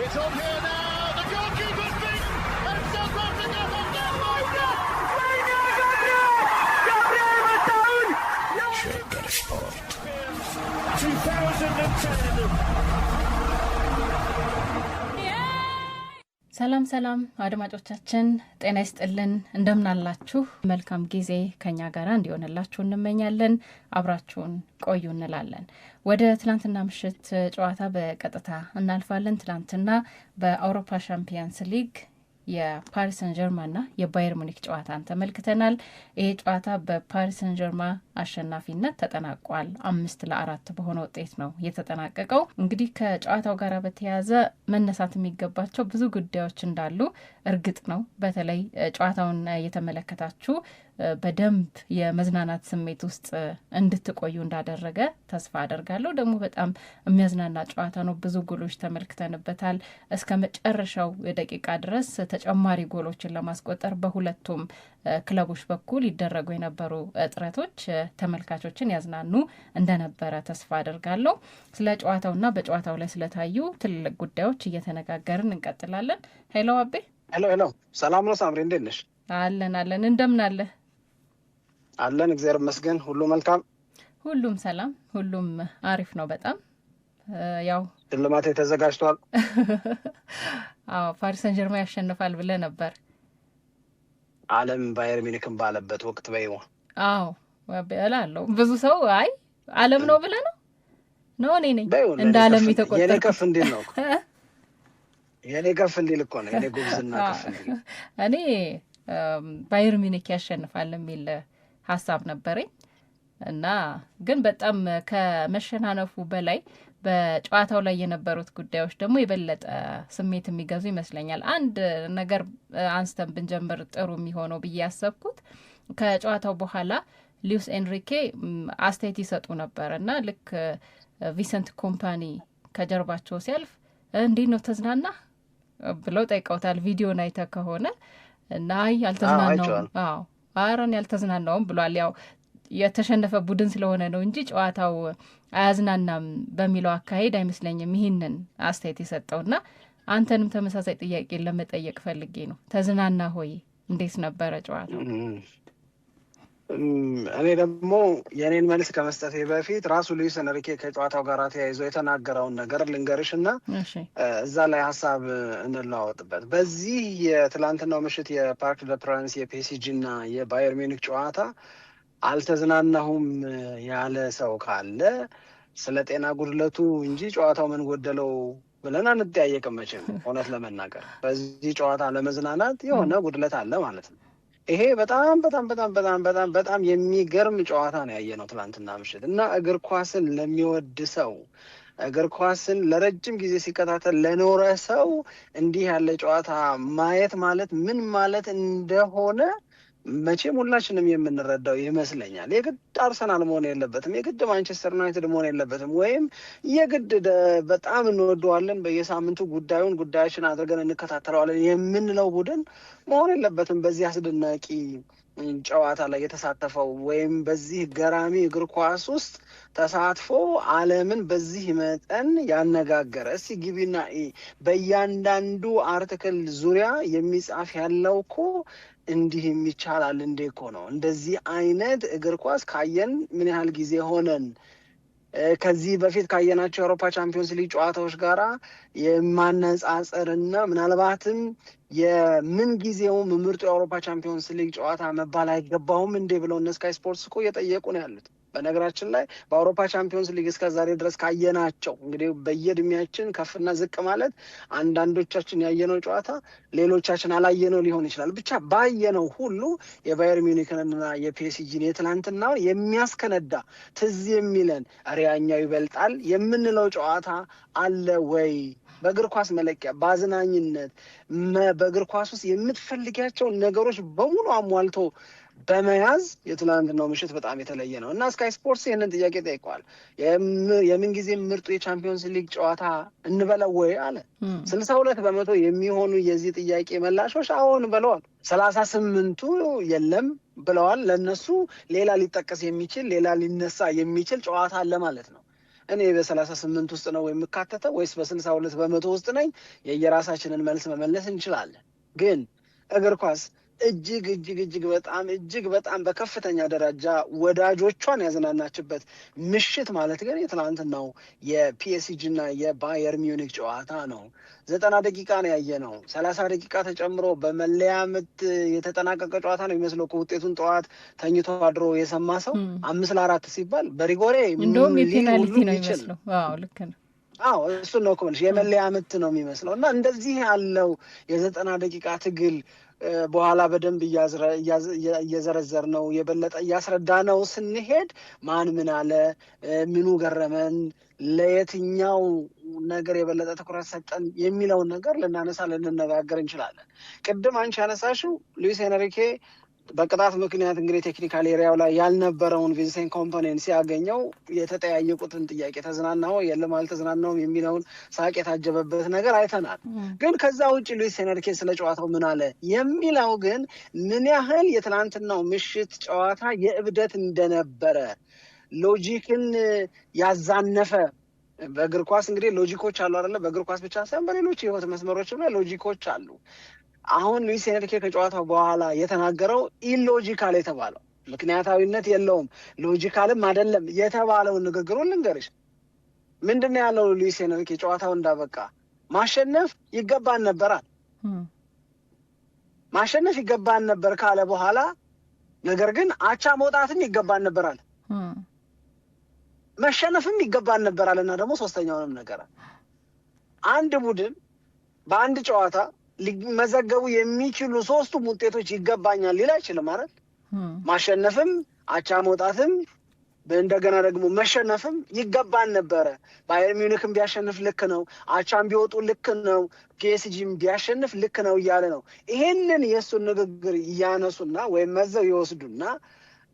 It's on here now. The goalkeeper's beaten, and South Africa have done Shaker Sport 2010 ሰላም አድማጮቻችን ጤና ይስጥልን እንደምናላችሁ መልካም ጊዜ ከኛ ጋር እንዲሆንላችሁ እንመኛለን አብራችሁን ቆዩ እንላለን ወደ ትላንትና ምሽት ጨዋታ በቀጥታ እናልፋለን ትላንትና በአውሮፓ ሻምፒየንስ ሊግ የፓሪስ ሰን ጀርማንና የባየር ሙኒክ ጨዋታን ተመልክተናል ይሄ ጨዋታ በፓሪስ ሰን ጀርማን አሸናፊነት ተጠናቋል 5-4 በሆነ ውጤት ነው የተጠናቀቀው እንግዲህ ከጨዋታው ጋር በተያያዘ መነሳት የሚገባቸው ብዙ ጉዳዮች እንዳሉ እርግጥ ነው በተለይ ጨዋታውን የተመለከታችሁ በደንብ የመዝናናት ስሜት ውስጥ እንድትቆዩ እንዳደረገ ተስፋ አደርጋለሁ ደግሞ በጣም የሚያዝናና ጨዋታ ነው ብዙ ጎሎች ተመልክተንበታል እስከ መጨረሻው ደቂቃ ድረስ ተጨማሪ ጎሎችን ለማስቆጠር በሁለቱም ክለቦች በኩል ይደረጉ የነበሩ ጥረቶች ተመልካቾችን ያዝናኑ እንደነበረ ተስፋ አደርጋለሁ ስለ ጨዋታውና በጨዋታው ላይ ስለታዩ ትልልቅ ጉዳዮች እየተነጋገርን እንቀጥላለን ሄሎ አቤ ሄሎ ሰላም ነው ሳምሪ እንዴት ነሽ አለን እንደምን አለ አለን እግዚአብሔር ይመስገን ሁሉ መልካም ሁሉም ሰላም ሁሉም አሪፍ ነው በጣም ያው ሽልማት ተዘጋጅቷል አዎ ፓሪስ ሰን ጀርማን ያሸንፋል ብለ ነበር ዓለም ባየር ሚኒክን ባለበት ወቅት በይው አዎ ወበላለው ብዙ ሰው አይ ዓለም ነው ብለ ነው እኔ ነኝ እንደ ዓለም የተቆጠረ የኔ ከፍ እንዴት ነው የኔ ከፍ እንዴት እኮ ነው የኔ ጉብዝና ከፍ እንዴት እኔ ባየር ሚኒክ ያሸንፋል የሚል ሐሳብ ነበረኝ እና ግን በጣም ከመሸናነፉ በላይ በጨዋታው ላይ የነበሩት ጉዳዮች ደግሞ የበለጠ ስሜት የሚገዙ ይመስለኛል አንድ ነገር አንስተን ብንጀምር ጥሩ የሚሆነው ብዬ ያሰብኩት ከጨዋታው በኋላ ሉዊስ ኤንሪኬ አስተያየት ይሰጡ ነበር እና ልክ ቪሰንት ኮምፓኒ ከጀርባቸው ሲያልፍ እንዴት ነው ተዝናና ብለው ጠይቀውታል ቪዲዮን አይተህ ከሆነ እና ያልተዝናናውም አረን ያልተዝናናውም ብሏል ያው የተሸነፈ ቡድን ስለሆነ ነው እንጂ ጨዋታው አያዝናናም በሚለው አካሄድ አይመስለኝም ይሄንን አስተያየት የሰጠውና አንተንም ተመሳሳይ ጥያቄ ለመጠየቅ ፈልጌ ነው ተዝናና ሆይ እንዴት ነበረ ጨዋታው እኔ ደግሞ የኔን መልስ ከመስጠቴ በፊት ራሱ ሉዊስ ኤንሪኬ ከጨዋታው ጋር ተያይዞ የተናገረውን ነገር ልንገርሽና እዛ ላይ ሀሳብ እንለዋወጥበት በዚህ የትላንትናው ምሽት የፓርክ ደ ፕራንስ የፒኤስጂና የባየር ሚኒክ ጨዋታ አልተዝናናሁም ያለ ሰው ካለ ስለ ጤና ጉድለቱ እንጂ ጨዋታው ምን ጎደለው ብለን አንጠያየቅም መቼም እውነት ለመናገር በዚህ ጨዋታ ለመዝናናት የሆነ ጉድለት አለ ማለት ነው ይሄ በጣም የሚገርም ጨዋታ ነው ያየነው ትላንትና ምሽት እና እግር ኳስን ለሚወድ ሰው እግር ኳስን ለረጅም ጊዜ ሲከታተል ለኖረ ሰው እንዲህ ያለ ጨዋታ ማየት ማለት ምን ማለት እንደሆነ መቼም ሁላችንም የምንረዳው ይመስለኛል የግድ አርሰናል መሆን የለበትም የግድ ማንቸስተር ዩናይትድ መሆን የለበትም ወይም የግድ በጣም እንወደዋለን በየሳምንቱ ጉዳያችን አድርገን እንከታተለዋለን የምንለው ቡድን መሆን የለበትም በዚህ አስደናቂ ጨዋታ ላይ የተሳተፈው ወይም በዚህ ገራሚ እግር ኳስ ውስጥ ተሳትፎ ዓለምን በዚህ መጠን ያነጋገረ እስቲ ግቢና በእያንዳንዱ አርቲክል ዙሪያ የሚጻፍ ያለው እኮ እንዲህ የሚቻላል እንዴ እኮ ነው እንደዚህ አይነት እግር ኳስ ካየን ምን ያህል ጊዜ ሆነን ከዚህ በፊት ካየናቸው የአውሮፓ ቻምፒዮንስ ሊግ ጨዋታዎች ጋራ የማነጻጸርና ምናልባትም የምን ጊዜውም ምርጡ የአውሮፓ ቻምፒዮንስ ሊግ ጨዋታ መባል አይገባውም እንዴ ብለው እነ ስካይ ስፖርትስ እኮ እየጠየቁ ነው ያሉት በነገራችን ላይ በአውሮፓ ቻምፒዮንስ ሊግ እስከ ዛሬ ድረስ ካየናቸው እንግዲህ በየእድሜያችን ከፍና ዝቅ ማለት አንዳንዶቻችን ያየነው ጨዋታ ሌሎቻችን አላየነው ሊሆን ይችላል ብቻ ባየነው ሁሉ የባየር ሚኒክንና የፒኤስጂን የትላንትናውን የሚያስከነዳ ትዝ የሚለን አሪያኛው ይበልጣል የምንለው ጨዋታ አለ ወይ በእግር ኳስ መለኪያ ባዝናኝነት በእግር ኳስ ውስጥ የምትፈልጊያቸው ነገሮች በሙሉ አሟልቶ በመያዝ የትላንትናው ምሽት በጣም የተለየ ነው እና ስካይ ስፖርትስ ይህንን ጥያቄ ጠይቀዋል የምን ጊዜ ምርጡ የቻምፒዮንስ ሊግ ጨዋታ እንበለው ወይ አለ 62% የሚሆኑ የዚህ ጥያቄ መላሾች አሁን ብለዋል 38ቱ የለም ብለዋል ለነሱ ሌላ ሊጠቀስ የሚችል ሌላ ሊነሳ የሚችል ጨዋታ አለ ማለት ነው እኔ በ38 ውስጥ ነው የምካተተው ወይስ በ62% ውስጥ ነኝ? የየራሳችንን መልስ መመለስ እንችላለን። ግን እግር ኳስ እጅግ በጣም በከፍተኛ ደረጃ ወዳጆቿን ያዝናናችበት ምሽት ማለት ግን የትናንትናው የፒኤስጂ እና የባየር ሚዩኒክ ጨዋታ ነው። 90 ደቂቃ ነው ያየነው። 30 ደቂቃ ተጨምሮ በመለያ ምት የተጠናቀቀ ጨዋታ ነው የሚመስለው። ከውጤቱን ጠዋት ተኝቶ አድሮ የሰማ ሰው 5-4 ሲባል በሪጎሬ እንደውም የፔናልቲ ነው የሚመስለው። ልክ ነው። እሱን ነው ኮንሽ የመለያ ምት ነው የሚመስለው። እና እንደዚህ ያለው የ90 ደቂቃ ትግል በኋላ በደንብ እየዘረዘር ነው የበለጠ እያስረዳ ነው ስንሄድ ማን ምን አለ፣ ምኑ ገረመን፣ ለየትኛው ነገር የበለጠ ትኩረት ሰጠን የሚለውን ነገር ልናነሳ ልንነጋገር እንችላለን። ቅድም አንቺ ያነሳሽው ሉዊስ ኤንሪኬ በቅጣት ምክንያት እንግዲህ ቴክኒካል ኤሪያው ላይ ያልነበረውን ቪንሴንት ኮምፓኒን ሲያገኘው የተጠያየቁትን ጥያቄ ተዝናናው የለም አልተዝናናውም የሚለውን ሳቅ የታጀበበት ነገር አይተናል። ግን ከዛ ውጭ ሉዊስ ኤንሪኬ ስለ ጨዋታው ምን አለ የሚለው ግን ምን ያህል የትናንትናው ምሽት ጨዋታ የእብደት እንደነበረ ሎጂክን ያዛነፈ በእግር ኳስ እንግዲህ ሎጂኮች አሉ አይደለ? በእግር ኳስ ብቻ ሳይሆን በሌሎች የህይወት መስመሮችም ላይ ሎጂኮች አሉ። አሁን ሉዊስ ኤንሪኬ ከጨዋታው በኋላ የተናገረው ኢሎጂካል የተባለው ምክንያታዊነት የለውም ሎጂካልም አይደለም የተባለውን ንግግሩን ልንገርሽ። ምንድነው ያለው ሉዊስ ኤንሪኬ ጨዋታው እንዳበቃ? ማሸነፍ ይገባን ነበራል። ማሸነፍ ይገባን ነበር ካለ በኋላ ነገር ግን አቻ መውጣትም ይገባን ነበራል፣ መሸነፍም ይገባን ነበራልና ደግሞ ሶስተኛውንም ነገር አንድ ቡድን በአንድ ጨዋታ ሊመዘገቡ የሚችሉ ሶስቱም ውጤቶች ይገባኛል ሊል አይችልም አይደል? ማሸነፍም አቻ መውጣትም እንደገና ደግሞ መሸነፍም ይገባን ነበረ። ባየር ሚዩኒክም ቢያሸንፍ ልክ ነው፣ አቻም ቢወጡ ልክ ነው፣ ፒኤስጂም ቢያሸንፍ ልክ ነው እያለ ነው። ይሄንን የእሱን ንግግር እያነሱና ወይም መዘው ይወስዱና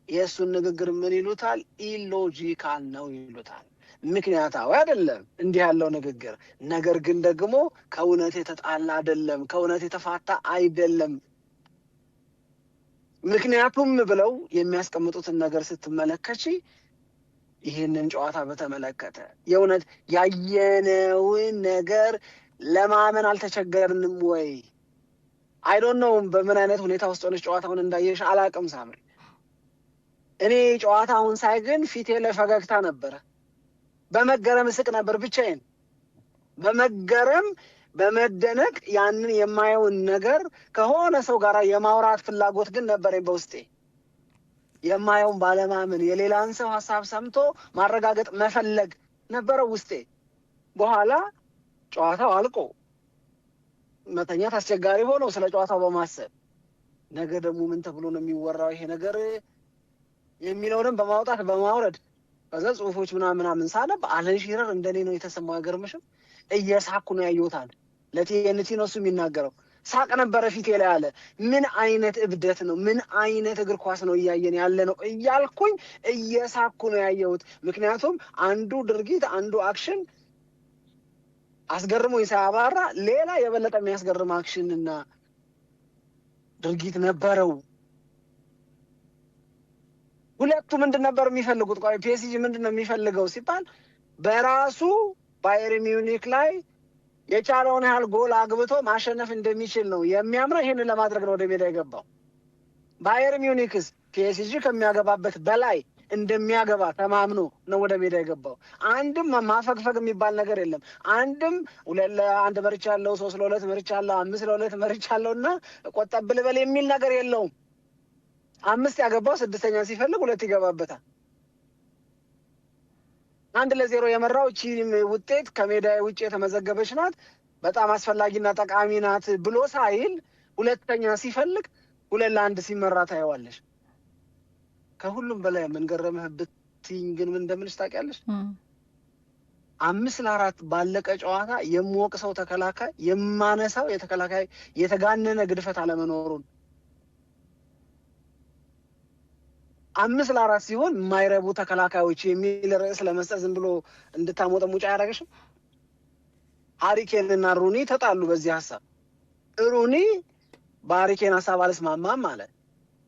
የእሱን ንግግር ምን ይሉታል? ኢሎጂካል ነው ይሉታል። ምክንያታዊ አይደለም እንዲህ ያለው ንግግር። ነገር ግን ደግሞ ከእውነት የተጣላ አይደለም፣ ከእውነት የተፋታ አይደለም። ምክንያቱም ብለው የሚያስቀምጡትን ነገር ስትመለከቺ ይህንን ጨዋታ በተመለከተ የእውነት ያየነውን ነገር ለማመን አልተቸገርንም ወይ? አይዶን ነው በምን አይነት ሁኔታ ውስጥ ሆነች ጨዋታውን እንዳየሽ አላቅም ሳምሪ። እኔ ጨዋታውን ሳይ ግን ፊቴ ላይ ፈገግታ ነበረ። በመገረም ስቅ ነበር ብቻዬን። በመገረም በመደነቅ ያንን የማየውን ነገር ከሆነ ሰው ጋር የማውራት ፍላጎት ግን ነበረኝ በውስጤ። የማየውን ባለማመን የሌላን ሰው ሀሳብ ሰምቶ ማረጋገጥ መፈለግ ነበረው ውስጤ። በኋላ ጨዋታው አልቆ መተኛት አስቸጋሪ ሆኖ ስለ ጨዋታው በማሰብ ነገ ደግሞ ምን ተብሎ ነው የሚወራው ይሄ ነገር የሚለውንም በማውጣት በማውረድ ከዛ ጽሁፎች ምናምን ሳነብ አለን ሺረር እንደኔ ነው የተሰማው። አይገርምሽም? እየሳኩ ነው ያየሁታል። ለቲኤንቲ ነው እሱ የሚናገረው። ሳቅ ነበረ ፊቴ ላይ አለ። ምን አይነት እብደት ነው? ምን አይነት እግር ኳስ ነው እያየን ያለ ነው እያልኩኝ እየሳኩ ነው ያየሁት። ምክንያቱም አንዱ ድርጊት አንዱ አክሽን አስገርሞኝ ሳያባራ ሌላ የበለጠ የሚያስገርም አክሽንና ድርጊት ነበረው። ሁለቱ ምንድን ነበር የሚፈልጉት? ቆይ ፒኤስጂ ምንድን ነው የሚፈልገው ሲባል በራሱ ባየር ሚዩኒክ ላይ የቻለውን ያህል ጎል አግብቶ ማሸነፍ እንደሚችል ነው የሚያምነው። ይህንን ለማድረግ ነው ወደ ሜዳ የገባው። ባየር ሚዩኒክስ ፒኤስጂ ከሚያገባበት በላይ እንደሚያገባ ተማምኖ ነው ወደ ሜዳ የገባው። አንድም ማፈግፈግ የሚባል ነገር የለም። አንድም 2-1 መርቻለሁ፣ 3-2 መርቻለሁ፣ 5-2 መርቻለሁ እና ቆጠብ ልበል የሚል ነገር የለውም። 5 ያገባው 6ኛ ሲፈልግ 2 ይገባበታል። 1-0 የመራው እቺ ውጤት ከሜዳ ውጭ የተመዘገበች ናት፣ በጣም አስፈላጊና ጠቃሚ ናት ብሎ ሳይል 2ኛ ሲፈልግ 2-1 ሲመራ ታየዋለሽ። ከሁሉም በላይ ምን ገረመህ ብትይኝ ግን ምን እንደምልሽ ታውቂያለሽ? 5-4 ባለቀ ጨዋታ የምወቅሰው ተከላካይ የማነሳው የተከላካይ የተጋነነ ግድፈት አለመኖሩን። 5-4 ሲሆን የማይረቡ ተከላካዮች የሚል ርዕስ ለመስጠት ዝም ብሎ እንድታሞጠሙጫ አያደርግሽም? ሃሪኬን እና ሩኒ ተጣሉ በዚህ ሀሳብ። ሩኒ በሃሪኬን ሀሳብ አልስማማም አለ።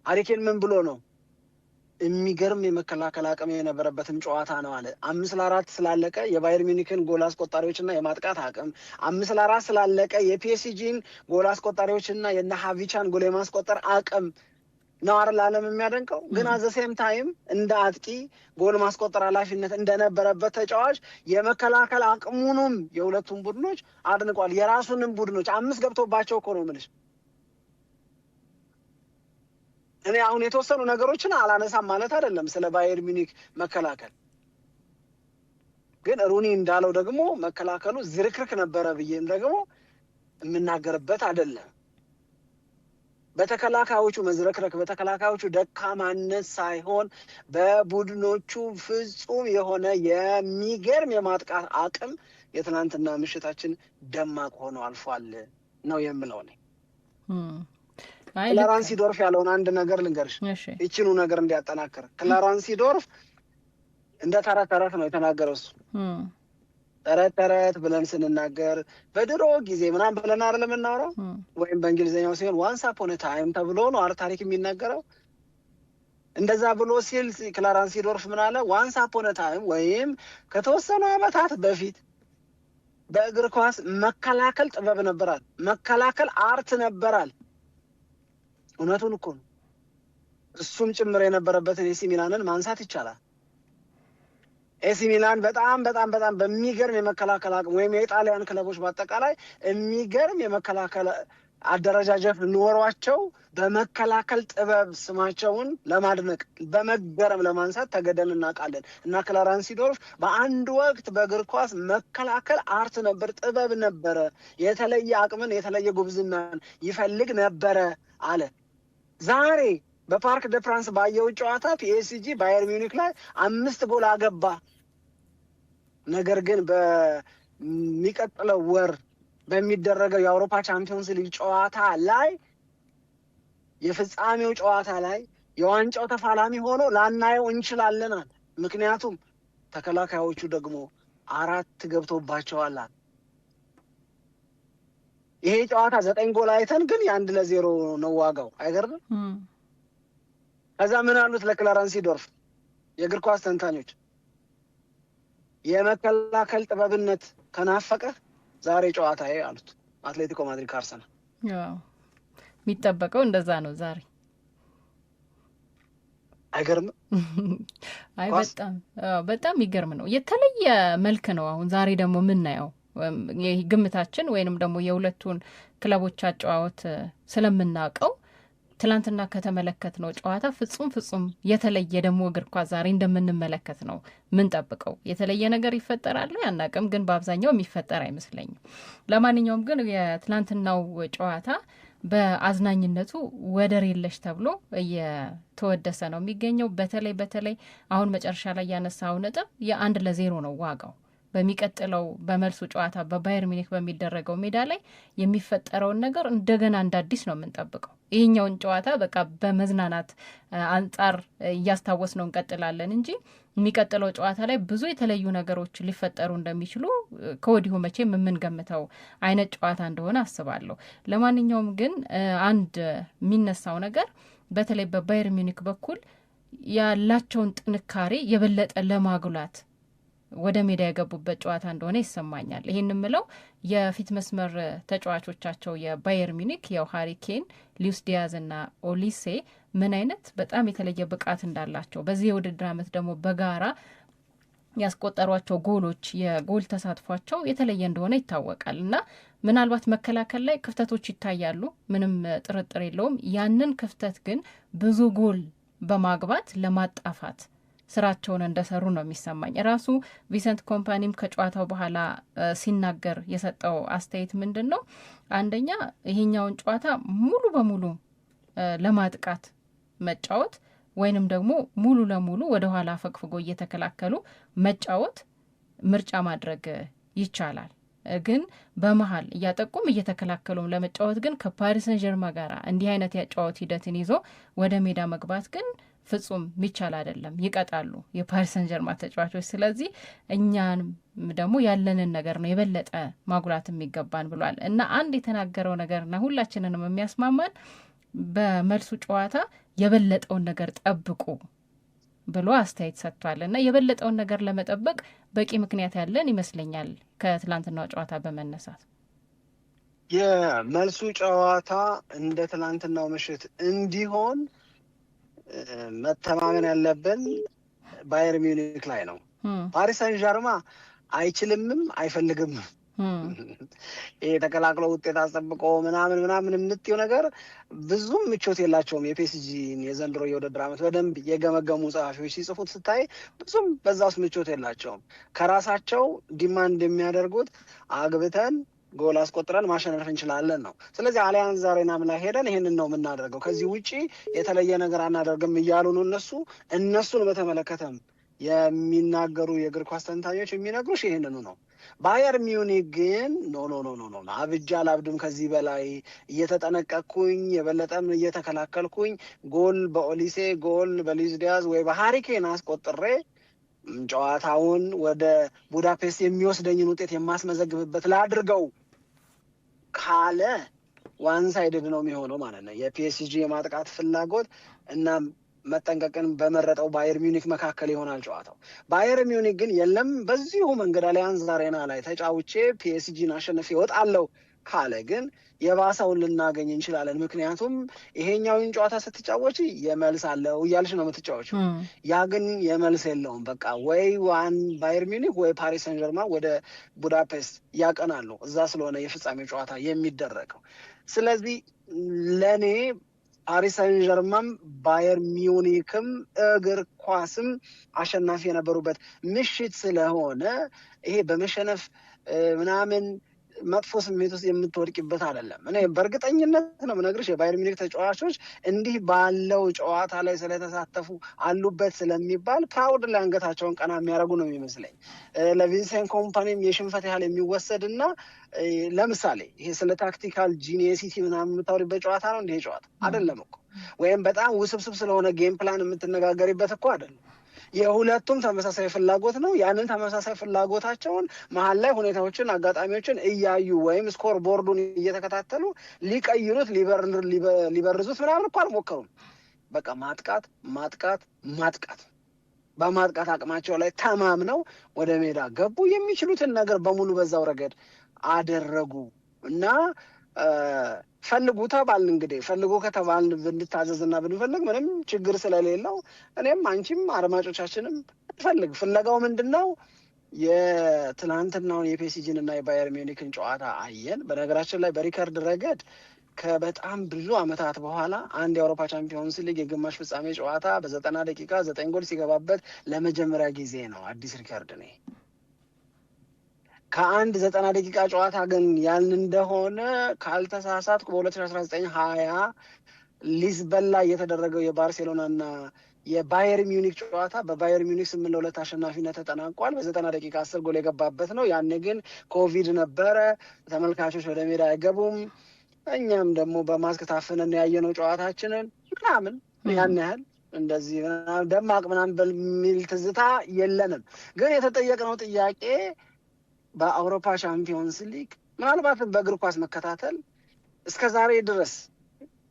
ሃሪኬን ምን ብሎ ነው? የሚገርም የመከላከል አቅም የነበረበትም ጨዋታ ነው አለ። 5-4 ስላለቀ የባየር ሚኒክን ጎል አስቆጣሪዎችና የማጥቃት አቅም፣ 5-4 ስላለቀ የፒኤስጂን ጎል አስቆጣሪዎችና የነ ሀቪቻን ጎል የማስቆጠር አቅም ነው አይደል ዓለም የሚያደንቀው። ግን አዘሴም ታይም እንደ አጥቂ ጎል ማስቆጠር ኃላፊነት እንደነበረበት ተጫዋች የመከላከል አቅሙንም የሁለቱም ቡድኖች አድንቋል። የራሱንም ቡድኖች 5 ገብቶባቸው እኮ ነው የምልሽ። እኔ አሁን የተወሰኑ ነገሮችን አላነሳም ማለት አይደለም ስለ ባየር ሚኒክ መከላከል፣ ግን ሩኒ እንዳለው ደግሞ መከላከሉ ዝርክርክ ነበረ ብዬም ደግሞ የምናገርበት አይደለም። በተከላካዮቹ መዝረክረክ በተከላካዮቹ ደካማነት ሳይሆን በቡድኖቹ ፍጹም የሆነ የሚገርም የማጥቃት አቅም የትናንትና ምሽታችን ደማቅ ሆኖ አልፏል ነው የምለው። እኔ ክላረንስ ሲዶርፍ ያለውን አንድ ነገር ልንገርሽ፣ ይችኑ ነገር እንዲያጠናክር። ክላረንስ ሲዶርፍ እንደ ተረት ነው የተናገረው። እሱ ተረት ብለን ስንናገር በድሮ ጊዜ ምናምን ብለን አይደለም የምናወራው፣ ወይም በእንግሊዝኛው ሲሆን ዋንስ አፖን ታይም ተብሎ ነው አር ታሪክ የሚናገረው። እንደዛ ብሎ ሲል ክላረንስ ሲዶርፍ ምን አለ? ዋንስ አፖን ታይም ወይም ከተወሰኑ ዓመታት በፊት በእግር ኳስ መከላከል ጥበብ ነበራል፣ መከላከል አርት ነበራል። እውነቱን እኮ ነው። እሱም ጭምር የነበረበትን ኤሲ ሚላንን ማንሳት ይቻላል። ኤሲ ሚላን በጣም በሚገርም የመከላከል አቅም ወይም የኢጣሊያን ክለቦች በአጠቃላይ የሚገርም የመከላከል አደረጃጀት ኖሯቸው በመከላከል ጥበብ ስማቸውን ለማድነቅ በመገረም ለማንሳት ተገደን እናውቃለን። እና ክላረንስ ሲዶርፍ በአንድ ወቅት በእግር ኳስ መከላከል አርት ነበር፣ ጥበብ ነበረ፣ የተለየ አቅምን የተለየ ጉብዝናን ይፈልግ ነበረ አለ። ዛሬ በፓርክ ደ ፍራንስ ባየው ጨዋታ ፒኤስጂ ባየር ሚኒክ ላይ 5 ጎል አገባ። ነገር ግን በሚቀጥለው ወር በሚደረገው የአውሮፓ ቻምፒዮንስ ሊግ ጨዋታ ላይ የፍጻሜው ጨዋታ ላይ የዋንጫው ተፋላሚ ሆኖ ላናየው እንችላለን። ምክንያቱም ተከላካዮቹ ደግሞ 4 ገብቶባቸዋል። ይሄ ጨዋታ 9 ጎል አይተን ግን 1-0 ነው ዋጋው። አይገርም? ከዛ ምን አሉት ለክላረንስ ሲዶርፍ የእግር ኳስ ተንታኞች፣ የመከላከል ጥበብነት ከናፈቀ ዛሬ ጨዋታ ይሄ አሉት። አትሌቲኮ ማድሪድ ከአርሰናል የሚጠበቀው እንደዛ ነው ዛሬ። አይገርም? አይ በጣም ይገርም ነው። የተለየ መልክ ነው አሁን ዛሬ ደግሞ የምናየው። ግምታችን ወይንም ደግሞ የሁለቱን ክለቦች አጨዋወት ስለምናውቀው ትላንትና ከተመለከት ነው ጨዋታ ፍጹም የተለየ ደግሞ እግር ኳስ ዛሬ እንደምንመለከት ነው ምን ጠብቀው። የተለየ ነገር ይፈጠራል ያናቅም፣ ግን በአብዛኛው የሚፈጠር አይመስለኝም። ለማንኛውም ግን የትላንትናው ጨዋታ በአዝናኝነቱ ወደር የለሽ ተብሎ እየተወደሰ ነው የሚገኘው። በተለይ አሁን መጨረሻ ላይ ያነሳው ነጥብ የ1-0 ነው ዋጋው። በሚቀጥለው በመልሱ ጨዋታ በባየር ሚኒክ በሚደረገው ሜዳ ላይ የሚፈጠረውን ነገር እንደገና እንደ አዲስ ነው የምንጠብቀው። ይህኛውን ጨዋታ በቃ በመዝናናት አንጻር እያስታወስ ነው እንቀጥላለን እንጂ የሚቀጥለው ጨዋታ ላይ ብዙ የተለዩ ነገሮች ሊፈጠሩ እንደሚችሉ ከወዲሁ መቼም የምንገምተው አይነት ጨዋታ እንደሆነ አስባለሁ። ለማንኛውም ግን አንድ የሚነሳው ነገር በተለይ በባየር ሚኒክ በኩል ያላቸውን ጥንካሬ የበለጠ ለማጉላት ወደ ሜዳ የገቡበት ጨዋታ እንደሆነ ይሰማኛል። ይህን ምለው የፊት መስመር ተጫዋቾቻቸው የባየር ሚኒክ የሃሪ ኬን፣ ሉዊስ ዲያዝ እና ኦሊሴ ምን አይነት በጣም የተለየ ብቃት እንዳላቸው በዚህ የውድድር ዓመት ደግሞ በጋራ ያስቆጠሯቸው ጎሎች የጎል ተሳትፏቸው የተለየ እንደሆነ ይታወቃል። እና ምናልባት መከላከል ላይ ክፍተቶች ይታያሉ፣ ምንም ጥርጥር የለውም። ያንን ክፍተት ግን ብዙ ጎል በማግባት ለማጣፋት ስራቸውን እንደሰሩ ነው የሚሰማኝ። ራሱ ቪሰንት ኮምፓኒም ከጨዋታው በኋላ ሲናገር የሰጠው አስተያየት ምንድን ነው? አንደኛ ይሄኛውን ጨዋታ ሙሉ በሙሉ ለማጥቃት መጫወት ወይንም ደግሞ ሙሉ ለሙሉ ወደ ኋላ ፈግፍጎ እየተከላከሉ መጫወት ምርጫ ማድረግ ይቻላል። ግን በመሀል እያጠቁም እየተከላከሉም ለመጫወት ግን ከፓሪስ ሰን ጀርማ ጋር እንዲህ አይነት ያጫወት ሂደትን ይዞ ወደ ሜዳ መግባት ግን ፍጹም ሚቻል አይደለም። ይቀጣሉ የፓሪስ ሰን ጀርማ ተጫዋቾች። ስለዚህ እኛን ደግሞ ያለንን ነገር ነው የበለጠ ማጉላት የሚገባን ብሏል። እና አንድ የተናገረው ነገርና ሁላችንንም የሚያስማማን በመልሱ ጨዋታ የበለጠውን ነገር ጠብቁ ብሎ አስተያየት ሰጥቷል። እና የበለጠውን ነገር ለመጠበቅ በቂ ምክንያት ያለን ይመስለኛል ከትላንትናው ጨዋታ በመነሳት የመልሱ ጨዋታ እንደ ትላንትናው ምሽት እንዲሆን መተማመን ያለብን ባየር ሚዩኒክ ላይ ነው። ፓሪስ ሳን ዠርማ አይችልምም አይፈልግምም። ይሄ ተቀላቅሎ ውጤት አስጠብቆ ምናምን የምትየው ነገር ብዙም ምቾት የላቸውም። የፒኤስጂን የዘንድሮ የውድድር ዓመት በደንብ የገመገሙ ጸሐፊዎች ሲጽፉት ስታይ ብዙም በዛ ውስጥ ምቾት የላቸውም። ከራሳቸው ዲማንድ የሚያደርጉት አግብተን ጎል አስቆጥረን ማሸነፍ እንችላለን ነው። ስለዚህ አሊያንዝ አሬናም ላይ ሄደን ይሄንን ነው የምናደርገው፣ ከዚህ ውጪ የተለየ ነገር አናደርግም እያሉ ነው እነሱን በተመለከተም የሚናገሩ የእግር ኳስ ተንታኞች የሚነግሩሽ ይሄንኑ ነው። ባየር ሚዩኒክ ግን ኖ አብጃ አላብድም፣ ከዚህ በላይ እየተጠነቀቅኩኝ የበለጠም እየተከላከልኩኝ ጎል በኦሊሴ ጎል በሉዊስ ዲያዝ ወይ በሃሪኬን አስቆጥሬ ጨዋታውን ወደ ቡዳፔስት የሚወስደኝን ውጤት የማስመዘግብበት ላድርገው ካለ ዋን ሳይድድ ነው የሚሆነው ማለት ነው። የፒኤስጂ የማጥቃት ፍላጎት እና መጠንቀቅን በመረጠው ባየር ሚዩኒክ መካከል ይሆናል ጨዋታው። ባየር ሚዩኒክ ግን የለም በዚሁ መንገድ አሊያንዝ አሬና ላይ ተጫውቼ ፒኤስጂን አሸንፌ እወጣለሁ ካለ ግን የባሰውን ልናገኝ እንችላለን። ምክንያቱም ይሄኛውን ጨዋታ ስትጫወች የመልስ አለው እያልሽ ነው የምትጫወችው። ያ ግን የመልስ የለውም። በቃ ወይ ዋን ባየር ሚዩኒክ ወይ ፓሪስ ሰን ጀርማ ወደ ቡዳፔስት ያቀናሉ። እዛ ስለሆነ የፍጻሜው ጨዋታ የሚደረገው። ስለዚህ ለእኔ ፓሪስ ሰን ጀርማም ባየር ሚዩኒክም እግር ኳስም አሸናፊ የነበሩበት ምሽት ስለሆነ ይሄ በመሸነፍ ምናምን መጥፎ ስሜት ውስጥ የምትወድቂበት አይደለም። እኔ በእርግጠኝነት ነው የምነግርሽ የባየር ሚዩኒክ ተጫዋቾች እንዲህ ባለው ጨዋታ ላይ ስለተሳተፉ አሉበት ስለሚባል ፕራውድ ላይ አንገታቸውን ቀና የሚያደርጉ ነው የሚመስለኝ። ለቪንሴንት ኮምፓኒም የሽንፈት ያህል የሚወሰድ እና ለምሳሌ ይሄ ስለ ታክቲካል ጂኒየሲቲ ምናምን የምታወሪበት ጨዋታ ነው እንዲህ ጨዋታ አይደለም እኮ፣ ወይም በጣም ውስብስብ ስለሆነ ጌም ፕላን የምትነጋገሪበት እኮ አይደለም። የሁለቱም ተመሳሳይ ፍላጎት ነው። ያንን ተመሳሳይ ፍላጎታቸውን መሀል ላይ ሁኔታዎችን አጋጣሚዎችን እያዩ ወይም ስኮር ቦርዱን እየተከታተሉ ሊቀይሩት ሊበርዙት ምናምን እኮ አልሞከሩም። በቃ ማጥቃት ማጥቃት ማጥቃት በማጥቃት አቅማቸው ላይ ተማምነው ወደ ሜዳ ገቡ። የሚችሉትን ነገር በሙሉ በዛው ረገድ አደረጉ እና ፈልጉ ተባልን። እንግዲህ ፈልጉ ከተባልን ብንታዘዝና ብንፈልግ ምንም ችግር ስለሌለው እኔም አንቺም አድማጮቻችንም እንፈልግ። ፍለጋው ምንድን ነው? የትናንትናውን የፒኤስጂን እና የባየር ሚዩኒክን ጨዋታ አየን። በነገራችን ላይ በሪከርድ ረገድ ከበጣም ብዙ ዓመታት በኋላ አንድ የአውሮፓ ቻምፒዮንስ ሊግ የግማሽ ፍጻሜ ጨዋታ በ90 ደቂቃ 9 ጎል ሲገባበት ለመጀመሪያ ጊዜ ነው። አዲስ ሪከርድ ነው። ከአንድ 90 ደቂቃ ጨዋታ ግን ያልን እንደሆነ ካልተሳሳትኩ በ2019-20 ሊዝበን ላይ የተደረገው የባርሴሎና እና የባየር ሚዩኒክ ጨዋታ በባየር ሚዩኒክ 8-2 አሸናፊነት ተጠናቋል። በ90 ደቂቃ 10 ጎል የገባበት ነው። ያኔ ግን ኮቪድ ነበረ፣ ተመልካቾች ወደ ሜዳ አይገቡም። እኛም ደግሞ በማስክ ታፍነን ያየነው ጨዋታችንን ምናምን ያን ያህል እንደዚህ ደማቅ ምናምን በሚል ትዝታ የለንም። ግን የተጠየቅነው ጥያቄ በአውሮፓ ቻምፒዮንስ ሊግ ምናልባትም በእግር ኳስ መከታተል እስከ ዛሬ ድረስ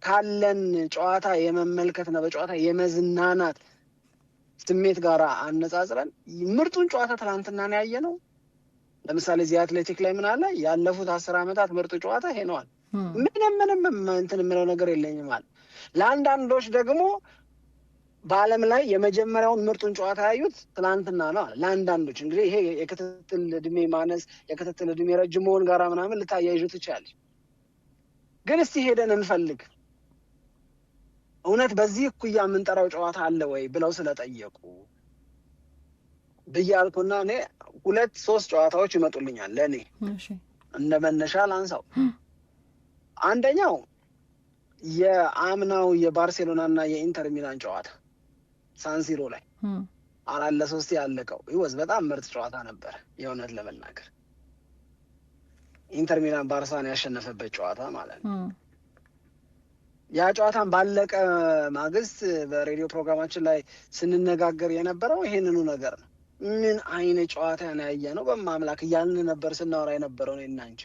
ካለን ጨዋታ የመመልከትና በጨዋታ የመዝናናት ስሜት ጋር አነጻጽረን ምርጡን ጨዋታ ትናንትና ነው ያየነው። ለምሳሌ እዚህ አትሌቲክ ላይ ምን አለ? ያለፉት 10 ዓመታት ምርጡ ጨዋታ ይሄ ነዋል። ምንም እንትን የምለው ነገር የለኝም አለ። ለአንዳንዶች ደግሞ በዓለም ላይ የመጀመሪያውን ምርጡን ጨዋታ ያዩት ትናንትና ነው አለ። ለአንዳንዶች እንግዲህ ይሄ የክትትል እድሜ ማነስ የክትትል እድሜ ረጅም መሆን ጋራ ምናምን ልታያይዙ ትችላለች። ግን እስቲ ሄደን እንፈልግ እውነት በዚህ እኩያ የምንጠራው ጨዋታ አለ ወይ ብለው ስለጠየቁ ብያልኩና እኔ 2-3 ጨዋታዎች ይመጡልኛል ለእኔ እንደ መነሻ ላንሳው። አንደኛው የአምናው የባርሴሎና እና የኢንተር ሚላን ጨዋታ ሳንሲሮ ላይ 4-3 ያለቀው ይወዝ በጣም ምርጥ ጨዋታ ነበር። የእውነት ለመናገር ኢንተር ሚላን ባርሳን ያሸነፈበት ጨዋታ ማለት ነው። ያ ጨዋታን ባለቀ ማግስት በሬዲዮ ፕሮግራማችን ላይ ስንነጋገር የነበረው ይሄንኑ ነገር ነው። ምን አይነት ጨዋታ ነው ያየነው በማምላክ እያልን ነበር ስናወራ የነበረው ነው እናንቺ።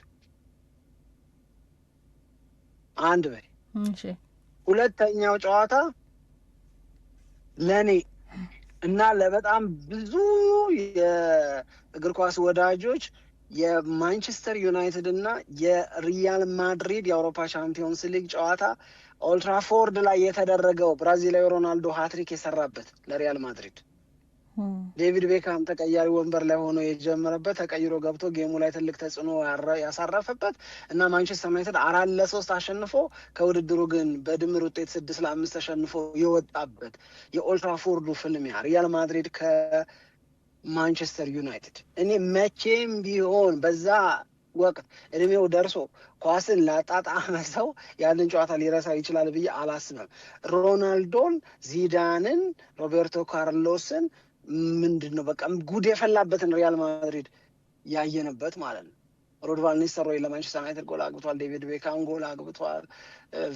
አንድ በይ ሁለተኛው ጨዋታ ለኔ እና ለበጣም ብዙ የእግር ኳስ ወዳጆች የማንቸስተር ዩናይትድ እና የሪያል ማድሪድ የአውሮፓ ቻምፒዮንስ ሊግ ጨዋታ ኦልትራፎርድ ላይ የተደረገው ብራዚላዊ ሮናልዶ ሃትሪክ የሰራበት ለሪያል ማድሪድ ዴቪድ ቤካም ተቀያሪ ወንበር ላይ ሆኖ የጀመረበት ተቀይሮ ገብቶ ጌሙ ላይ ትልቅ ተጽዕኖ ያሳረፈበት እና ማንቸስተር ዩናይትድ 4-3 አሸንፎ ከውድድሩ ግን በድምር ውጤት 6-5 ተሸንፎ የወጣበት የኦልትራፎርዱ ፍልሚያ ሪያል ማድሪድ ከማንቸስተር ዩናይትድ እኔ መቼም ቢሆን በዛ ወቅት እድሜው ደርሶ ኳስን ላጣጣመ ሰው ያንን ጨዋታ ሊረሳው ይችላል ብዬ አላስብም። ሮናልዶን፣ ዚዳንን፣ ሮቤርቶ ካርሎስን ምንድን ነው በቃ ጉድ የፈላበትን ሪያል ማድሪድ ያየንበት ማለት ነው። ሩድ ቫን ኒስተልሮይ ለማንቸስተር ዩናይትድ ጎል አግብቷል። ዴቪድ ቤካም ጎል አግብቷል።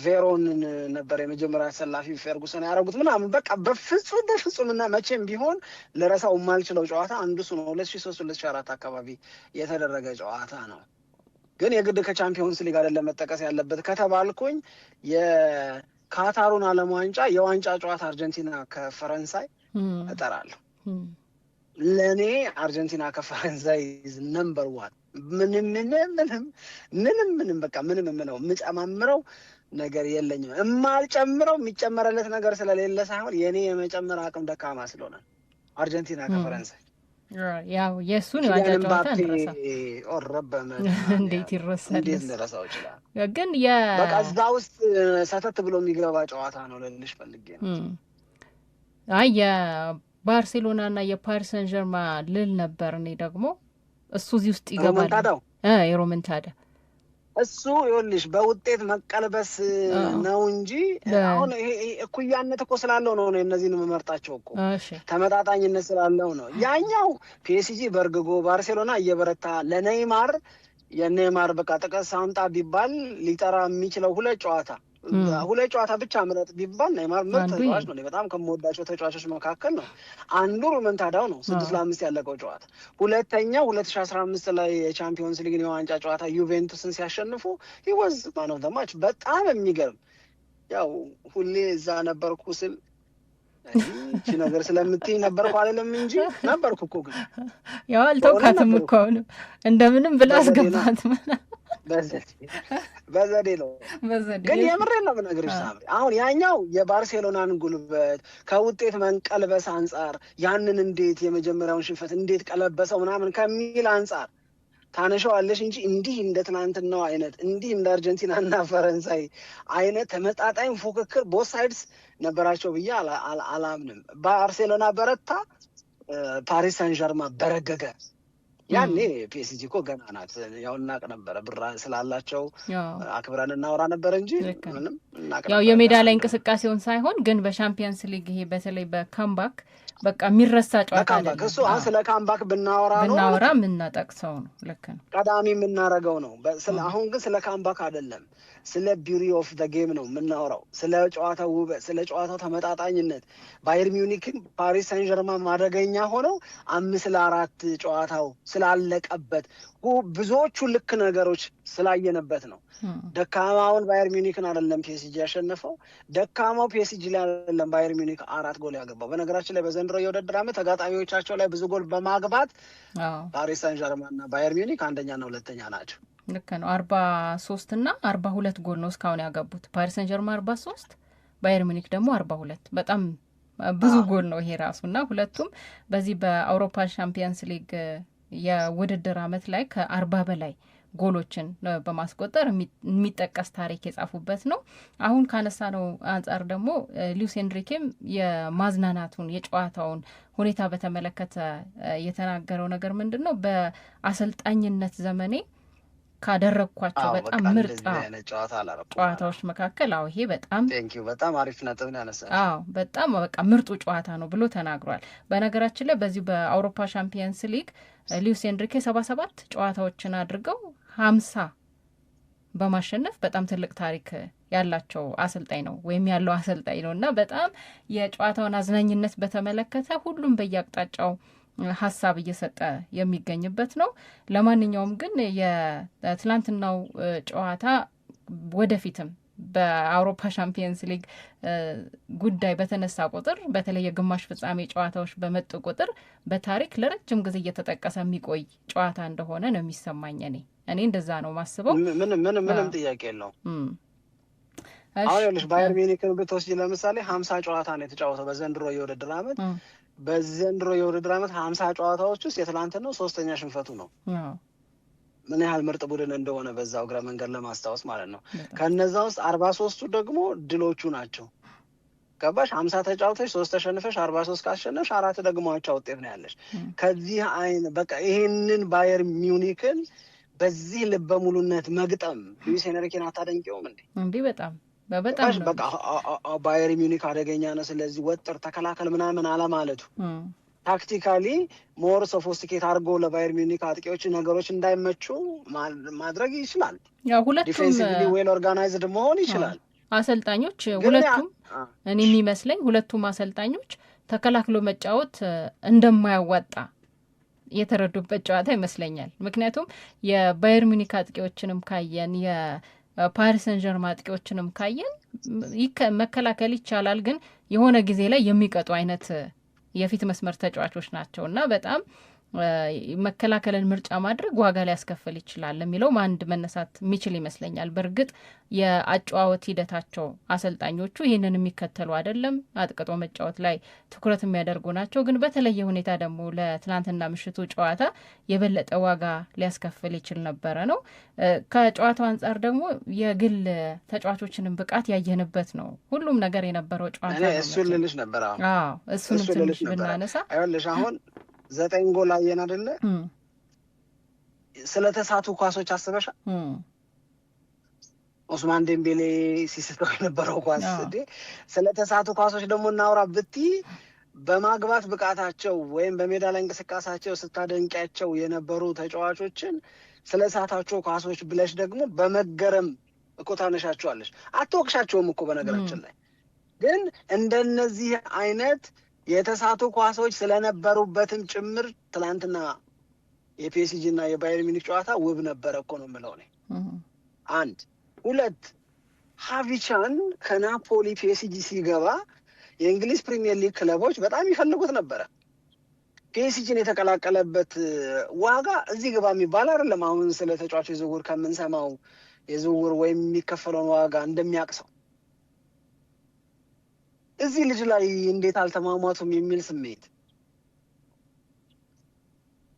ቬሮንን ነበር የመጀመሪያ ተሰላፊ ፌርጉሰን ያደረጉት ምናምን በቃ በፍጹም እና መቼም ቢሆን ለረሳው የማልችለው ጨዋታ አንዱ እሱ ነው። 2003-2004 አካባቢ የተደረገ ጨዋታ ነው። ግን የግድ ከቻምፒዮንስ ሊግ አይደለም መጠቀስ ያለበት ከተባልኩኝ የካታሩን ዓለም ዋንጫ የዋንጫ ጨዋታ አርጀንቲና ከፈረንሳይ እጠራለሁ። ለእኔ አርጀንቲና ከፈረንሳይ ነምበር ዋን ምንም በቃ ምንም የምለው የምጨማምረው ነገር የለኝም። የማልጨምረው የሚጨመረለት ነገር ስለሌለ ሳይሆን የእኔ የመጨመር አቅም ደካማ ስለሆነ አርጀንቲና ከፈረንሳይ ያው የእሱን የዋንጫ ጨዋታ እንዴት ይረሳል? እንዴት ልረሳው ይችላል? ግን በቃ እዛ ውስጥ ሰተት ብሎ የሚገባ ጨዋታ ነው ልልሽ ፈልጌ ነው። አይ የባርሴሎና እና የፓሪስ ሰን ጀርማ ልል ነበር እኔ ደግሞ እሱ እዚህ ውስጥ ይገባል። የሮመንታዳ እሱ ይኸውልሽ በውጤት መቀልበስ ነው እንጂ አሁን ይሄ እኩያነት እኮ ስላለው ነው እነዚህን መመርጣቸው እኮ ተመጣጣኝነት ስላለው ነው። ያኛው ፒኤስጂ በርግጎ ባርሴሎና እየበረታ ለኔይማር የኔይማር በቃ ጥቀስ ሳምጣ ቢባል ሊጠራ የሚችለው ሁለት ጨዋታ ብቻ ምረጥ ቢባል ኔይማር ምርጥ ተጫዋች ነው። በጣም ከምወዳቸው ተጫዋቾች መካከል ነው። አንዱ ሮመንታዳው ነው 6-5 ያለቀው ጨዋታ። ሁለተኛው 2015 ላይ የቻምፒዮንስ ሊግን የዋንጫ ጨዋታ ዩቬንቱስን ሲያሸንፉ he was man of the match። በጣም የሚገርም ያው ሁሌ እዛ ነበርኩ ስል እቺ ነገር ስለምትይ ነበርኩ አይደለም እንጂ ነበርኩ እኮ ግን ያው አልተውካትም እኮ ነው እንደምንም ብላ አስገባት በዘዴ ነው። ግን የምሬን ነው የምነግርሽ ሳምሪ። አሁን ያኛው የባርሴሎናን ጉልበት ከውጤት መንቀልበስ አንጻር ያንን እንዴት የመጀመሪያውን ሽንፈት እንዴት ቀለበሰው ምናምን ከሚል አንጻር ታነሻዋለሽ እንጂ እንዲህ እንደ ትናንትናው አይነት እንዲህ እንደ አርጀንቲና እና ፈረንሳይ አይነት ተመጣጣኝ ፉክክር ቦት ሳይድስ ነበራቸው ብዬ አላምንም። ባርሴሎና በረታ፣ ፓሪስ ሳን ዠርማ በረገገ። ያኔ ፒኤስጂ እኮ ገና ናት። ያው እናቅ ነበረ ብራ ስላላቸው አክብረን እናወራ ነበር እንጂ ምንም እናቅ ያው የሜዳ ላይ እንቅስቃሴውን ሳይሆን ግን በሻምፒየንስ ሊግ ይሄ በተለይ በካምባክ በቃ የሚረሳ ጨዋታ አይደለም። እሱ አሁን ስለ ካምባክ ብናወራ የምናጠቅሰው ነው። ልክ ነው፣ ቀዳሚ የምናረገው ነው። አሁን ግን ስለ ካምባክ አይደለም፣ ስለ ቢዩቲ ኦፍ ዘ ጌም ነው የምናወራው። ስለ ጨዋታው ውበት፣ ስለ ጨዋታው ተመጣጣኝነት። ባየር ሚዩኒክን ፓሪስ ሳን ዠርማ ማደገኛ ሆነው 5-4 ጨዋታው ስላለቀበት ብዙዎቹ ልክ ነገሮች ስላየነበት ነው። ደካማውን ባየር ሚዩኒክን አይደለም ፒኤስጂ ያሸነፈው፣ ደካማው ፒኤስጂ ላይ አይደለም ባየር ሚዩኒክ 4 ጎል ያገባው። በነገራችን ላይ በዘንድሮ የውድድር ዓመት ተጋጣሚዎቻቸው ላይ ብዙ ጎል በማግባት ፓሪስ ሳን ዠርማ እና ባየር ሚዩኒክ አንደኛና ሁለተኛ ናቸው። ልክ ነው። 43 እና 42 ጎል ነው እስካሁን ያገቡት። ፓሪስ ሰን ጀርማ 43፣ ባየር ሚዩኒክ ደግሞ 42። በጣም ብዙ ጎል ነው ይሄ ራሱ እና ሁለቱም በዚህ በአውሮፓ ቻምፒየንስ ሊግ የውድድር ዓመት ላይ ከ40 በላይ ጎሎችን በማስቆጠር የሚጠቀስ ታሪክ የጻፉበት ነው። አሁን ካነሳ ነው አንጻር ደግሞ ሉዊስ ኤንሪኬም የማዝናናቱን የጨዋታውን ሁኔታ በተመለከተ የተናገረው ነገር ምንድን ነው? በአሰልጣኝነት ዘመኔ ካደረግኳቸው በጣም ምርጥ ጨዋታዎች መካከል ይሄ በጣም አሪፍ ነጥብ ነው ያነሳው። በጣም በቃ ምርጡ ጨዋታ ነው ብሎ ተናግሯል። በነገራችን ላይ በዚህ በአውሮፓ ቻምፒየንስ ሊግ ሉዊስ ኤንሪኬ 77 ጨዋታዎችን አድርገው 50 በማሸነፍ በጣም ትልቅ ታሪክ ያላቸው አሰልጣኝ ነው ወይም ያለው አሰልጣኝ ነው እና በጣም የጨዋታውን አዝናኝነት በተመለከተ ሁሉም በየአቅጣጫው ሀሳብ እየሰጠ የሚገኝበት ነው። ለማንኛውም ግን የትላንትናው ጨዋታ ወደፊትም በአውሮፓ ሻምፒየንስ ሊግ ጉዳይ በተነሳ ቁጥር በተለይ የግማሽ ፍጻሜ ጨዋታዎች በመጡ ቁጥር በታሪክ ለረጅም ጊዜ እየተጠቀሰ የሚቆይ ጨዋታ እንደሆነ ነው የሚሰማኝ። እኔ እንደዛ ነው ማስበው። ምንም ጥያቄ የለውም። አሁን ይኸውልሽ ባየር ሚኒክን ብትወስጂ ለምሳሌ 50 ጨዋታ ነው የተጫወተው በዘንድሮ የውድድር ዓመት። በዘንድሮ የውድድር ዓመት 50 ጨዋታዎች ውስጥ የትላንትናው 3ኛ ሽንፈቱ ነው። ምን ያህል ምርጥ ቡድን እንደሆነ በዛው እግረ መንገድ ለማስታወስ ማለት ነው። ከነዛ ውስጥ 43ቱ ደግሞ ድሎቹ ናቸው። ገባሽ? 50 ተጫውተሽ 3 ተሸንፈሽ 43 ካሸነፍሽ 4 ደግሞ አቻ ውጤት ነው ያለሽ። ከዚህ አይን በቃ ይሄንን ባየር ሚዩኒክን በዚህ ልበ ሙሉነት መግጠም ሉዊስ ኤንሪኬን አታደንቂውም እንዴ? በጣም በቃ ባየር ሚዩኒክ አደገኛ ነው፣ ስለዚህ ወጥር ተከላከል ምናምን አለማለቱ ታክቲካሊ ሞር ሶፎስቲኬት አድርጎ ለባየር ሚዩኒክ አጥቂዎች ነገሮች እንዳይመቹ ማድረግ ይችላል። ዲፌንሲቭሊ ዌል ኦርጋናይዝድ መሆን ይችላል። አሰልጣኞች ሁለቱም እኔ የሚመስለኝ ሁለቱም አሰልጣኞች ተከላክሎ መጫወት እንደማያዋጣ የተረዱበት ጨዋታ ይመስለኛል። ምክንያቱም የባየር ሚዩኒክ አጥቂዎችንም ካየን የፓሪስ ሰን ዠርማ አጥቂዎችንም ካየን መከላከል ይቻላል፣ ግን የሆነ ጊዜ ላይ የሚቀጡ አይነት የፊት መስመር ተጫዋቾች ናቸው እና በጣም መከላከልን ምርጫ ማድረግ ዋጋ ሊያስከፍል ይችላል የሚለውም አንድ መነሳት የሚችል ይመስለኛል። በእርግጥ የአጨዋወት ሂደታቸው አሰልጣኞቹ ይህንን የሚከተሉ አይደለም፣ አጥቅጦ መጫወት ላይ ትኩረት የሚያደርጉ ናቸው። ግን በተለየ ሁኔታ ደግሞ ለትናንትና ምሽቱ ጨዋታ የበለጠ ዋጋ ሊያስከፍል ይችል ነበረ ነው። ከጨዋታው አንጻር ደግሞ የግል ተጫዋቾችንም ብቃት ያየንበት ነው ሁሉም ነገር የነበረው ጨዋታ ነው። እሱን ልልሽ ነበር። እሱንም ትንሽ ብናነሳ አሁን 9 ጎል አየን አይደለ? ስለተሳቱ ኳሶች አስበሻል? ኦስማን ዴምቤሌ ሲስተው የነበረው ኳስ ስለተሳቱ ኳሶች ደግሞ እናውራ ብቲ በማግባት ብቃታቸው ወይም በሜዳ ላይ እንቅስቃሴያቸው ስታደንቂያቸው የነበሩ ተጫዋቾችን ስለሳታቸው ኳሶች ብለሽ ደግሞ በመገረም እኮ ታነሻቸዋለሽ። አትወቅሻቸውም እኮ በነገራችን ላይ ግን እንደነዚህ አይነት የተሳቱ ኳሶች ስለነበሩበትም ጭምር ትላንትና የፒኤስጂ እና የባየር ሚኒክ ጨዋታ ውብ ነበረ እኮ ነው የምለው እኔ። 1 2 ሃቪቻን ከናፖሊ ፒኤስጂ ሲገባ የእንግሊዝ ፕሪሚየር ሊግ ክለቦች በጣም ይፈልጉት ነበረ። ፒኤስጂን የተቀላቀለበት ዋጋ እዚህ ግባ የሚባል አይደለም። አሁን ስለ ተጫዋቾች ዝውውር ከምንሰማው የዝውውር ወይም የሚከፈለውን ዋጋ እንደሚያቅሰው እዚህ ልጅ ላይ እንዴት አልተማማቱም የሚል ስሜት፣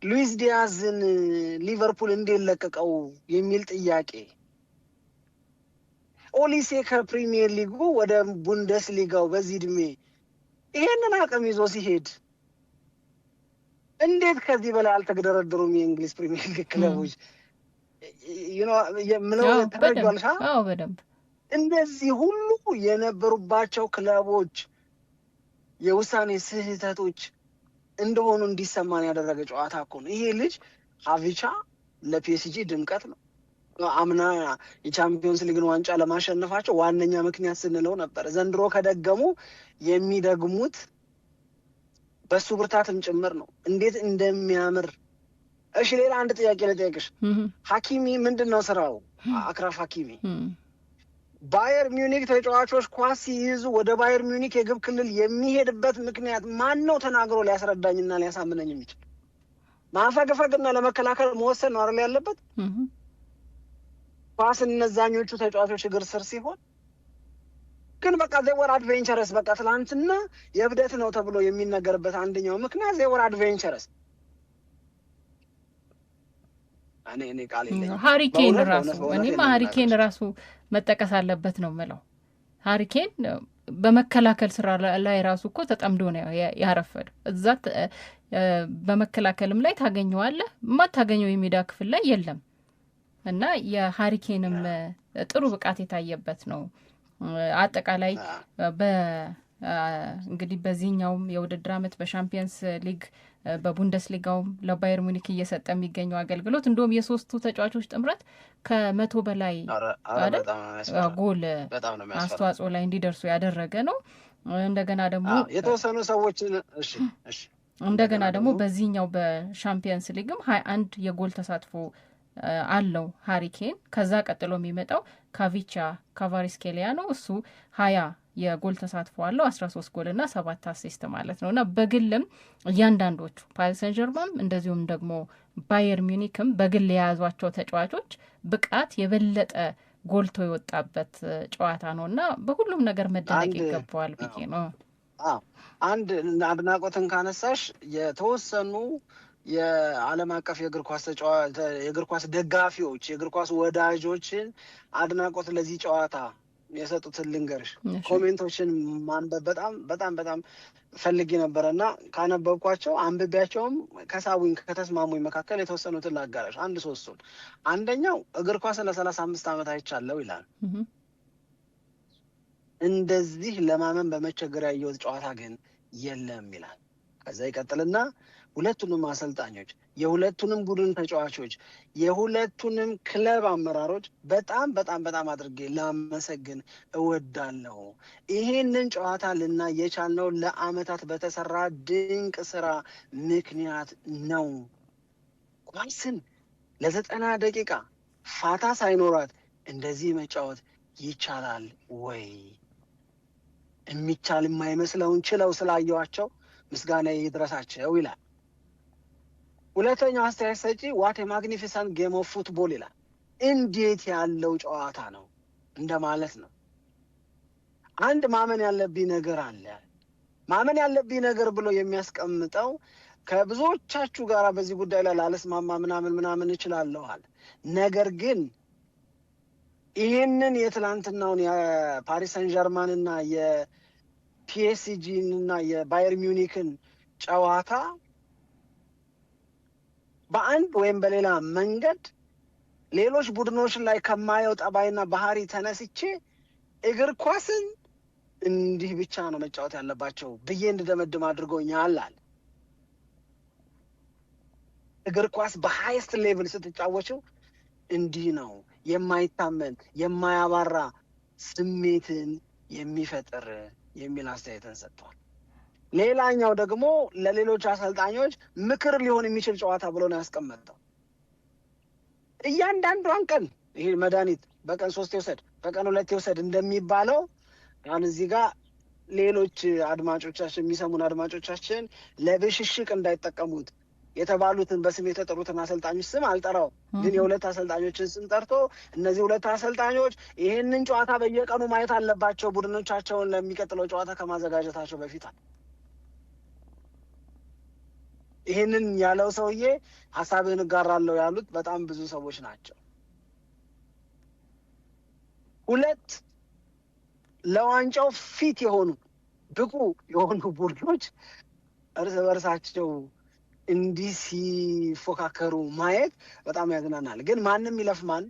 ሉዊስ ዲያዝን ሊቨርፑል እንዴት ለቀቀው የሚል ጥያቄ፣ ኦሊሴ ከፕሪሚየር ሊጉ ወደ ቡንደስ ሊጋው በዚህ እድሜ ይሄንን አቅም ይዞ ሲሄድ እንዴት ከዚህ በላይ አልተገደረደሩም የእንግሊዝ ፕሪሚየር ሊግ ክለቦች? ምለው ተረጇልሻ? በደንብ እንደዚህ ሁሉ የነበሩባቸው ክለቦች የውሳኔ ስህተቶች እንደሆኑ እንዲሰማን ያደረገ ጨዋታ እኮ ነው። ይሄ ልጅ ሃቪቻ ለፒኤስጂ ድምቀት ነው። አምና የቻምፒዮንስ ሊግን ዋንጫ ለማሸነፋቸው ዋነኛ ምክንያት ስንለው ነበር። ዘንድሮ ከደገሙ የሚደግሙት በሱ ብርታትም ጭምር ነው። እንዴት እንደሚያምር። እሺ ሌላ አንድ ጥያቄ ልጠይቅሽ። ሐኪሚ ምንድን ነው ስራው? አክራፍ ሐኪሚ ባየር ሚዩኒክ ተጫዋቾች ኳስ ሲይዙ ወደ ባየር ሚዩኒክ የግብ ክልል የሚሄድበት ምክንያት ማን ነው ተናግሮ ሊያስረዳኝና ሊያሳምነኝ የሚችል? ማፈግፈግና ለመከላከል መወሰን ነው አይደል ያለበት? ኳስ እነዛኞቹ ተጫዋቾች እግር ስር ሲሆን ግን በቃ ዜወር አድቬንቸረስ በቃ ትላንትና የብደት ነው ተብሎ የሚነገርበት አንደኛው ምክንያት ዜወር አድቬንቸረስ። እኔ ቃል የለኝም። ሃሪኬን ራሱ እኔማ ሃሪኬን ራሱ መጠቀስ አለበት ነው የምለው። ሃሪኬን በመከላከል ስራ ላይ ራሱ እኮ ተጠምዶ ነው ያረፈደው። እዛ በመከላከልም ላይ ታገኘዋለህ፣ የማታገኘው የሜዳ ክፍል ላይ የለም። እና የሃሪኬንም ጥሩ ብቃት የታየበት ነው። አጠቃላይ እንግዲህ በዚህኛውም የውድድር ዓመት በሻምፒየንስ ሊግ በቡንደስ ሊጋውም ለባየር ሙኒክ እየሰጠ የሚገኘው አገልግሎት እንደውም የሶስቱ ተጫዋቾች ጥምረት 100 በላይ ጎል አስተዋጽኦ ላይ እንዲደርሱ ያደረገ ነው። እንደገና ደግሞ የተወሰኑ ሰዎችን እንደገና ደግሞ በዚህኛው በሻምፒየንስ ሊግም 21 የጎል ተሳትፎ አለው ሃሪኬን። ከዛ ቀጥሎ የሚመጣው ካቪቻ ካቫሪስኬሊያ ነው። እሱ 20 የጎል ተሳትፎ አለው 13 ጎል እና 7 አሲስት ማለት ነው። እና በግልም እያንዳንዶቹ ፓሪስ ሰን ጀርማን እንደዚሁም ደግሞ ባየር ሚኒክም በግል የያዟቸው ተጫዋቾች ብቃት የበለጠ ጎልቶ የወጣበት ጨዋታ ነው እና በሁሉም ነገር መደነቅ ይገባዋል ብዬ ነው። አንድ አድናቆትን ካነሳሽ የተወሰኑ የዓለም አቀፍ የእግር ኳስ ደጋፊዎች የእግር ኳስ ወዳጆችን አድናቆት ለዚህ ጨዋታ የሰጡትን ልንገርሽ። ኮሜንቶችን ማንበብ በጣም በጣም በጣም ፈልጌ ነበረ እና ካነበብኳቸው አንብቤያቸውም ከሳቡኝ ከተስማሙኝ መካከል የተወሰኑትን ላጋራሽ። 1-3ቱን። አንደኛው እግር ኳስን ለ35 ዓመት አይቻለሁ ይላል። እንደዚህ ለማመን በመቸገር ያየሁት ጨዋታ ግን የለም ይላል። ከዛ ይቀጥልና ሁለቱንም አሰልጣኞች፣ የሁለቱንም ቡድን ተጫዋቾች፣ የሁለቱንም ክለብ አመራሮች በጣም በጣም በጣም አድርጌ ላመሰግን እወዳለሁ። ይሄንን ጨዋታ ልናይ የቻልነው ለዓመታት በተሰራ ድንቅ ስራ ምክንያት ነው። ኳስን ለ90 ደቂቃ ፋታ ሳይኖራት እንደዚህ መጫወት ይቻላል ወይ? የሚቻል የማይመስለውን ችለው ስላየዋቸው ምስጋና ይድረሳቸው ይላል። ሁለተኛው አስተያየት ሰጪ ዋት ማግኒፊሰንት ጌም ኦፍ ፉትቦል ይላል። እንዴት ያለው ጨዋታ ነው እንደማለት ነው። አንድ ማመን ያለብኝ ነገር አለ። ማመን ያለብኝ ነገር ብሎ የሚያስቀምጠው ከብዙዎቻችሁ ጋር በዚህ ጉዳይ ላይ ላለስማማ ምናምን እችላለሁ። ነገር ግን ይህንን የትላንትናውን የፓሪስ ሰን ጀርማንና የፒኤስጂን እና የባየር ሚዩኒክን ጨዋታ በአንድ ወይም በሌላ መንገድ ሌሎች ቡድኖች ላይ ከማየው ጠባይና ባህሪ ተነስቼ እግር ኳስን እንዲህ ብቻ ነው መጫወት ያለባቸው ብዬ እንድደመድም አድርጎኛል አለ። እግር ኳስ በሃይስት ሌቭል ስትጫወችው እንዲህ ነው የማይታመን የማያባራ ስሜትን የሚፈጥር የሚል አስተያየትን ሰጥቷል። ሌላኛው ደግሞ ለሌሎች አሰልጣኞች ምክር ሊሆን የሚችል ጨዋታ ብሎ ነው ያስቀመጠው። እያንዳንዷን ቀን ይሄ መድኃኒት በቀን 3 ይውሰድ በቀን 2 ይውሰድ እንደሚባለው ያን እዚህ ጋር ሌሎች አድማጮቻችን የሚሰሙን አድማጮቻችን ለብሽሽቅ እንዳይጠቀሙት የተባሉትን በስም የተጠሩትን አሰልጣኞች ስም አልጠራው፣ ግን የሁለት አሰልጣኞችን ስም ጠርቶ እነዚህ ሁለት አሰልጣኞች ይሄንን ጨዋታ በየቀኑ ማየት አለባቸው ቡድኖቻቸውን ለሚቀጥለው ጨዋታ ከማዘጋጀታቸው በፊት። ይሄንን ያለው ሰውዬ ሐሳብህን እጋራለሁ ያሉት በጣም ብዙ ሰዎች ናቸው። ሁለት ለዋንጫው ፊት የሆኑ ብቁ የሆኑ ቡድኖች እርስ በርሳቸው እንዲህ ሲፎካከሩ ማየት በጣም ያዝናናል። ግን ማንም ይለፍ ማን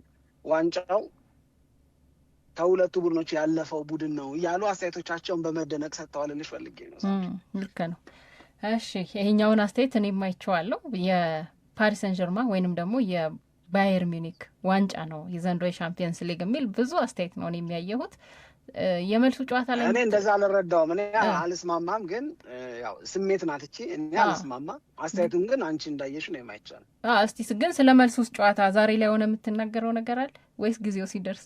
ዋንጫው ከሁለቱ ቡድኖች ያለፈው ቡድን ነው እያሉ አስተያየቶቻቸውን በመደነቅ ሰጥተዋል። ልሽ ፈልጌ ነው። ልክ ነው። እሺ ይሄኛውን አስተያየት እኔም አይቼዋለሁ። የፓሪስ ሰን ጀርማን ወይንም ደግሞ የባየር ሚኒክ ዋንጫ ነው የዘንድሮ የሻምፒየንስ ሊግ የሚል ብዙ አስተያየት ነው የሚያየሁት። የመልሱ ጨዋታ ላይ እኔ እንደዛ አልረዳውም። እኔ አልስማማም፣ ግን ያው ስሜት ናት እቺ። እኔ አልስማማም። አስተያየቱን ግን አንቺ እንዳየሽ ነው የማይቻል። እስቲ ግን ስለ መልሱ ጨዋታ ዛሬ ላይ ሆነ የምትናገረው ነገር አለ ወይስ ጊዜው ሲደርስ?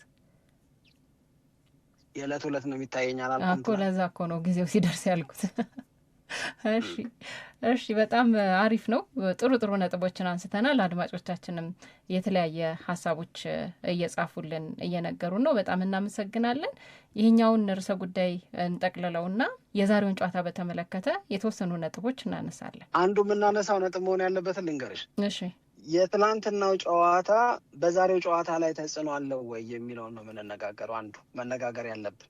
የዕለት ሁለት ነው የሚታየኛል አልኩት እኮ። ለዛ እኮ ነው ጊዜው ሲደርስ ያልኩት። እሺ በጣም አሪፍ ነው። ጥሩ ጥሩ ነጥቦችን አንስተናል። አድማጮቻችንም የተለያየ ሀሳቦች እየጻፉልን እየነገሩን ነው። በጣም እናመሰግናለን። ይህኛውን ርዕሰ ጉዳይ እንጠቅልለውና የዛሬውን ጨዋታ በተመለከተ የተወሰኑ ነጥቦች እናነሳለን። አንዱ የምናነሳው ነጥብ መሆን ያለበትን ልንገርሽ። እሺ የትላንትናው ጨዋታ በዛሬው ጨዋታ ላይ ተጽዕኖ አለው ወይ የሚለውን ነው የምንነጋገረው። አንዱ መነጋገር ያለብን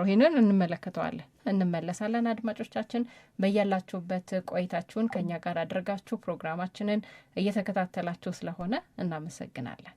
ይህንን እንመለከተዋለን፣ እንመለሳለን። አድማጮቻችን በያላችሁበት ቆይታችሁን ከኛ ጋር አድርጋችሁ ፕሮግራማችንን እየተከታተላችሁ ስለሆነ እናመሰግናለን።